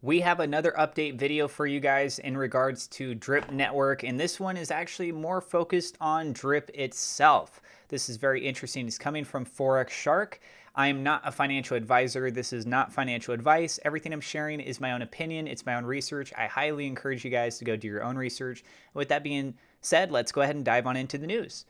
We have another update video for you guys in regards to Drip Network, and this one is actually more focused on Drip itself. This is very interesting. It's coming from Forex Shark. I am not a financial advisor. This is not financial advice. Everything I'm sharing is my own opinion. It's my own research. I highly encourage you guys to go do your own research. With that being said, let's go ahead and dive on into the news.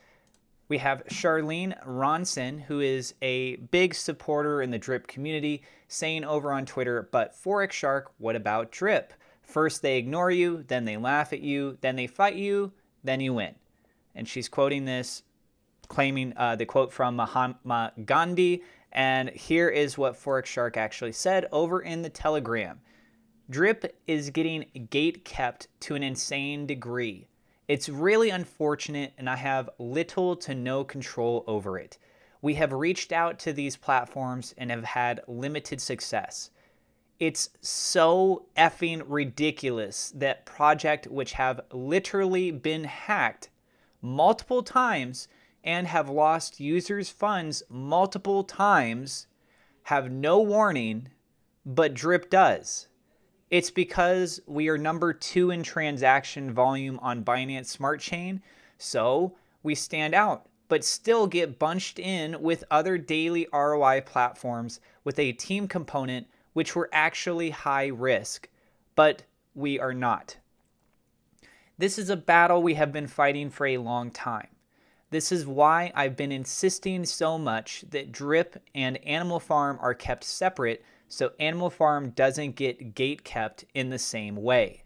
We have Charlene Ronson, who is a big supporter in the Drip community, saying over on Twitter, but Forex Shark, what about Drip? First they ignore you, then they laugh at you, then they fight you, then you win. And she's quoting this, claiming the quote from Mahatma Gandhi. And here is what Forex Shark actually said over in the Telegram. Drip is getting gate kept to an insane degree. It's really unfortunate, and I have little to no control over it. We have reached out to these platforms and have had limited success. It's so effing ridiculous that projects which have literally been hacked multiple times and have lost users' funds multiple times have no warning, but Drip does. It's because we are number 2 in transaction volume on Binance Smart Chain, so we stand out, but still get bunched in with other daily ROI platforms with a team component which were actually high risk, but we are not. This is a battle we have been fighting for a long time. This is why I've been insisting so much that Drip and Animal Farm are kept separate so Animal Farm doesn't get gate kept in the same way.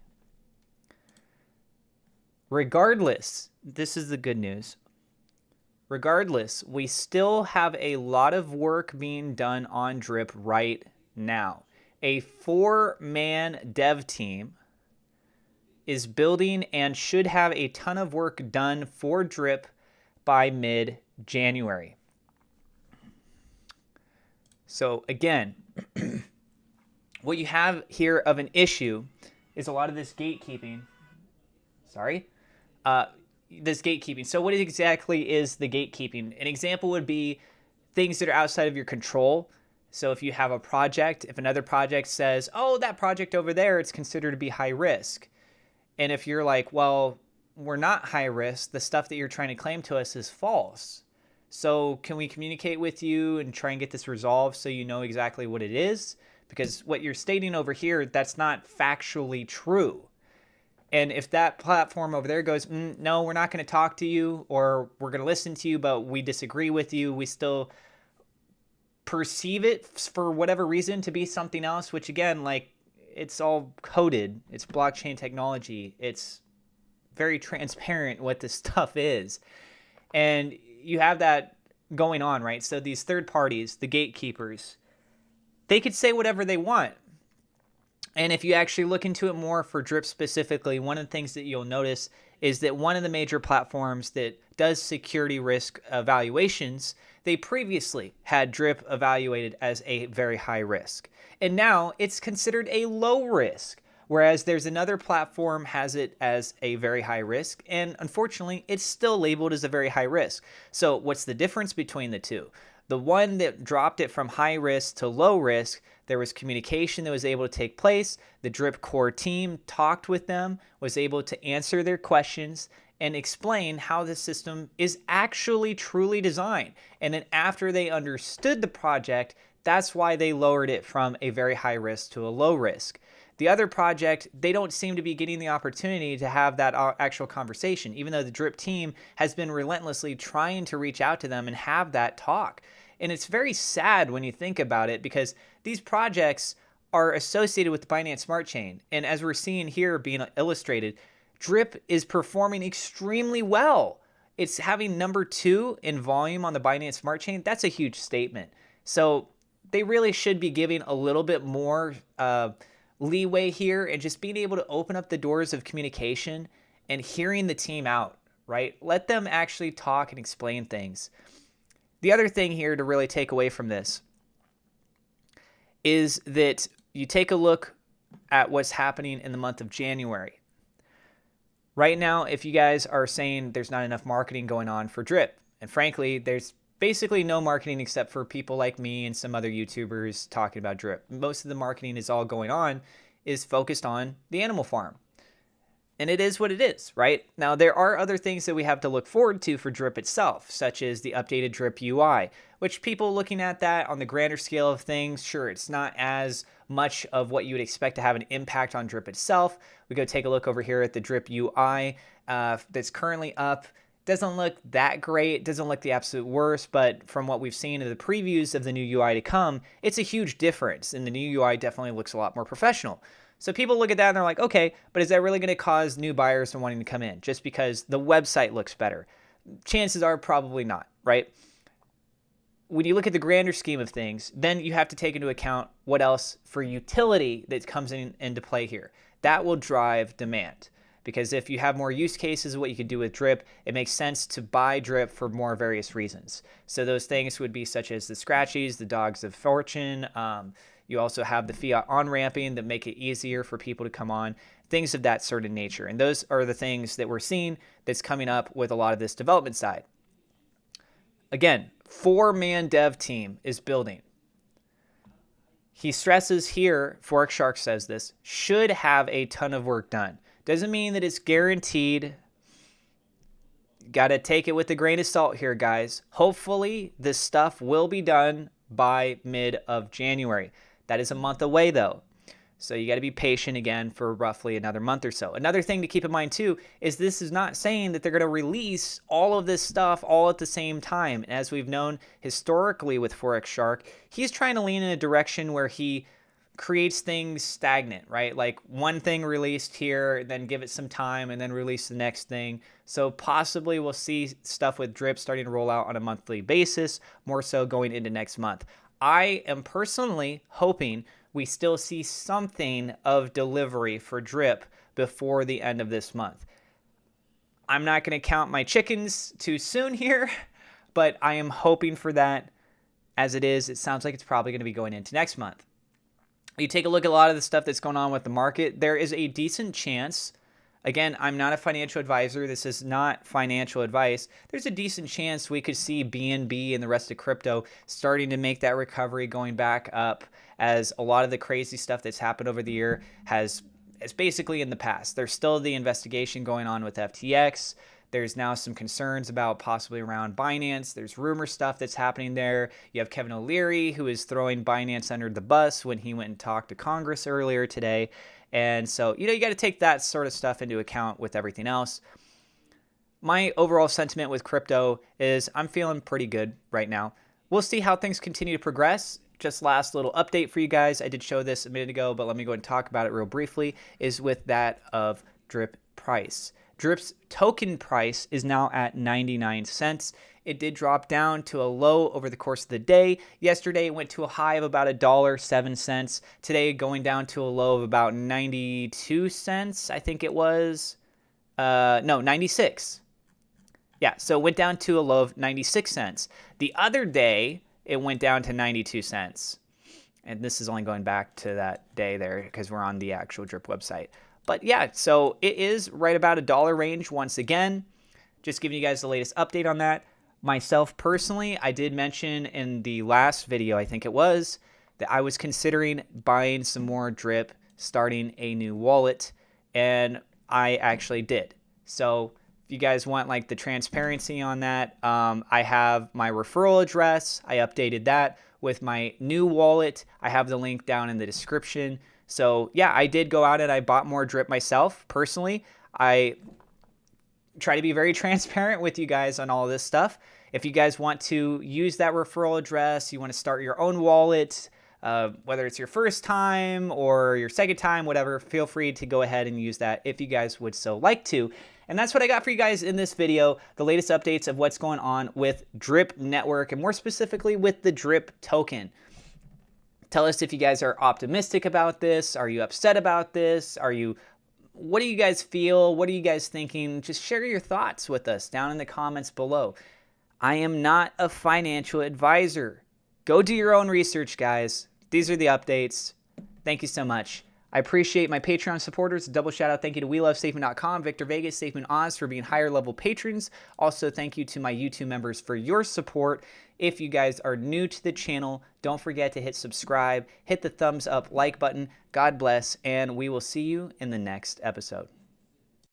Regardless, this is the good news. Regardless, we still have a lot of work being done on Drip right now. A 4-man dev team is building and should have a ton of work done for Drip by mid-January. So again, what you have here of an issue is a lot of this gatekeeping. This gatekeeping. So what exactly is the gatekeeping? An example would be things that are outside of your control. So if you have a project, if another project says, oh, that project over there, it's considered to be high risk. And if you're like, well, we're not high risk, the stuff that you're trying to claim to us is false. So can we communicate with you and try and get this resolved so you know exactly what it is? Because what you're stating over here, that's not factually true. And if that platform over there goes, no, we're not going to talk to you, or we're going to listen to you, but we disagree with you, we still perceive it for whatever reason to be something else, which again, like, it's all coded. It's blockchain technology. It's very transparent what this stuff is. And you have that going on, right? So these third parties, the gatekeepers, they could say whatever they want. And if you actually look into it more for Drip specifically, one of the things that you'll notice is that one of the major platforms that does security risk evaluations, they previously had Drip evaluated as a very high risk. And now it's considered a low risk. Whereas there's another platform has it as a very high risk, and unfortunately, it's still labeled as a very high risk. So what's the difference between the two? The one that dropped it from high risk to low risk, there was communication that was able to take place. The Drip core team talked with them, was able to answer their questions, and explain how the system is actually truly designed. And then after they understood the project, that's why they lowered it from a very high risk to a low risk. The other project, they don't seem to be getting the opportunity to have that actual conversation, even though the Drip team has been relentlessly trying to reach out to them and have that talk. And it's very sad when you think about it, because these projects are associated with the Binance Smart Chain. And as we're seeing here being illustrated, Drip is performing extremely well. It's having number 2 in volume on the Binance Smart Chain. That's a huge statement. So they really should be giving a little bit more leeway here and just being able to open up the doors of communication and hearing the team out, right? Let them actually talk and explain things. The other thing here to really take away from this is that you take a look at what's happening in the month of January. Right now, if you guys are saying there's not enough marketing going on for Drip, and frankly, there's basically no marketing except for people like me and some other YouTubers talking about Drip. Most of the marketing is all going on is focused on the animal farm. And it is what it is, right? Now, there are other things that we have to look forward to for Drip itself, such as the updated Drip UI, which people looking at that on the grander scale of things, sure, it's not as much of what you would expect to have an impact on Drip itself. We go take a look over here at the Drip UI that's currently up. Doesn't look that great, doesn't look the absolute worst, but from what we've seen in the previews of the new UI to come, it's a huge difference, and the new UI definitely looks a lot more professional. So people look at that and they're like, okay, but is that really going to cause new buyers from wanting to come in just because the website looks better? Chances are probably not, right? When you look at the grander scheme of things, then you have to take into account what else for utility that comes into play here. That will drive demand. Because if you have more use cases of what you can do with Drip, it makes sense to buy Drip for more various reasons. So those things would be such as the scratchies, the dogs of fortune. You also have the fiat on-ramping that make it easier for people to come on, things of that certain nature. And those are the things that we're seeing that's coming up with a lot of this development side. Again, 4-man dev team is building. He stresses here, Forex Shark says this, should have a ton of work done. Doesn't mean that it's guaranteed. Got to take it with a grain of salt here, guys. Hopefully, this stuff will be done by mid of January. That is a month away, though. So you got to be patient again for roughly another month or so. Another thing to keep in mind, too, is this is not saying that they're going to release all of this stuff all at the same time. And as we've known historically with Forex Shark, he's trying to lean in a direction where he creates things stagnant, right? Like one thing released here, then give it some time, and then release the next thing. So possibly we'll see stuff with Drip starting to roll out on a monthly basis, more so going into next month. I am personally hoping we still see something of delivery for Drip before the end of this month. I'm not going to count my chickens too soon here, but I am hoping for that. As it is, it sounds like it's probably going to be going into next month. You take a look at a lot of the stuff that's going on with the market, there is a decent chance, again, I'm not a financial advisor, this is not financial advice, there's a decent chance we could see BNB and the rest of crypto starting to make that recovery going back up, as a lot of the crazy stuff that's happened over the year is basically in the past. There's still the investigation going on with FTX. There's now some concerns about possibly around Binance. There's rumor stuff that's happening there. You have Kevin O'Leary, who is throwing Binance under the bus when he went and talked to Congress earlier today. And so, you got to take that sort of stuff into account with everything else. My overall sentiment with crypto is I'm feeling pretty good right now. We'll see how things continue to progress. Just last little update for you guys. I did show this a minute ago, but let me go and talk about it real briefly, is with that of Drip price. Drip's token price is now at 99 cents. It did drop down to a low over the course of the day. Yesterday, it went to a high of about $1.07. Today, going down to a low of about 92 cents, I think it was. No, 96. Yeah, so it went down to a low of 96 cents. The other day, it went down to 92 cents. And this is only going back to that day there because we're on the actual Drip website. But yeah, so it is right about $1 range once again. Just giving you guys the latest update on that. Myself personally, I did mention in the last video, I think it was, that I was considering buying some more Drip, starting a new wallet, and I actually did. So if you guys want like the transparency on that, I have my referral address. I updated that with my new wallet. I have the link down in the description. So yeah, I did go out and I bought more Drip myself personally. I try to be very transparent with you guys on all of this stuff. If you guys want to use that referral address, you want to start your own wallet, whether it's your first time or your second time, whatever, feel free to go ahead and use that if you guys would so like to. And that's what I got for you guys in this video, the latest updates of what's going on with Drip Network, and more specifically with the Drip token. Tell us if you guys are optimistic about this. Are you upset about this? What do you guys feel? What are you guys thinking? Just share your thoughts with us down in the comments below. I am not a financial advisor. Go do your own research, guys. These are the updates. Thank you so much. I appreciate my Patreon supporters. A double shout out thank you to WeLoveSafeman.com, Victor Vegas, Safeman Oz for being higher level patrons. Also, thank you to my YouTube members for your support. If you guys are new to the channel, don't forget to hit subscribe, hit the thumbs up like button. God bless, and we will see you in the next episode.